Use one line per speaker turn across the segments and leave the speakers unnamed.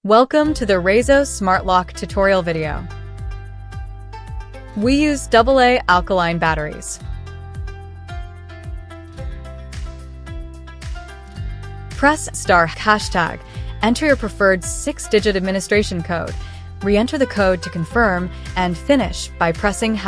Welcome to the Raizo Smart Lock tutorial video. We use AA alkaline batteries. Press ##, enter your preferred 6-digit administration code, re-enter the code to confirm, and finish by pressing #.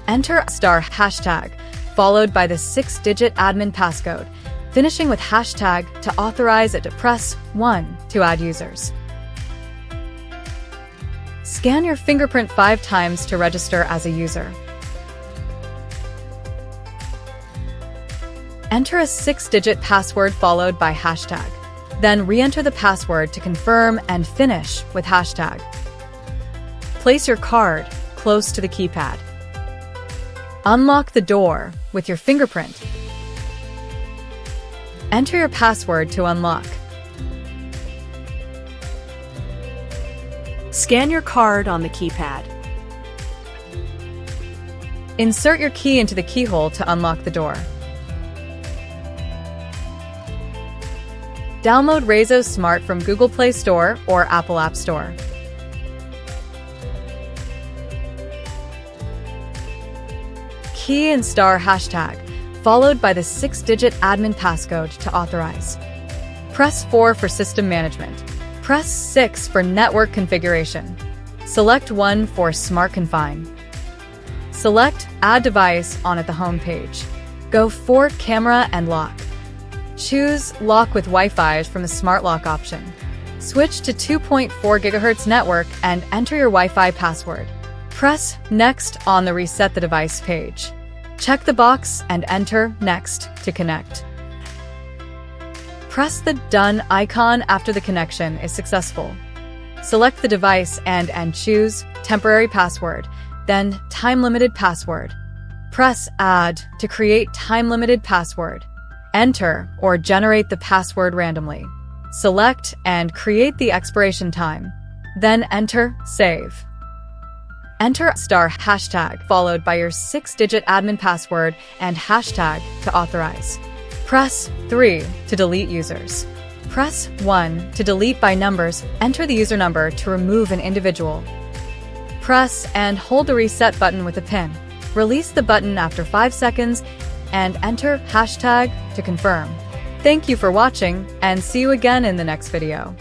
Enter *#, followed by the 6-digit admin passcode, finishing with # to authorize it. To press 1 to add users. Scan your fingerprint 5 times to register as a user. Enter a 6-digit password followed by #. Then re-enter the password to confirm and finish with #. Place your card close to the keypad. Unlock the door with your fingerprint. Enter your password to unlock.
Scan your card on the keypad.
Insert your key into the keyhole to unlock the door. Download Raizo Smart from Google Play Store or Apple App Store. Key in *#, followed by the 6-digit admin passcode to authorize. Press 4 for system management. Press 6 for network configuration. Select 1 for Smart Confine. Select Add Device on at the home page. Go for Camera and Lock. Choose Lock with Wi-Fi from the Smart Lock option. Switch to 2.4 GHz network and enter your Wi-Fi password. Press Next on the Reset the Device page. Check the box and enter Next to connect. Press the Done icon after the connection is successful. Select the device and choose Temporary Password, then Time-Limited Password. Press Add to create time-limited password. Enter or generate the password randomly. Select and create the expiration time. Then enter Save. Enter *# followed by your 6-digit admin password and # to authorize. Press 3 to delete users. Press 1 to delete by numbers. Enter the user number to remove an individual. Press and hold the reset button with a pin. Release the button after 5 seconds and enter # to confirm. Thank you for watching and see you again in the next video.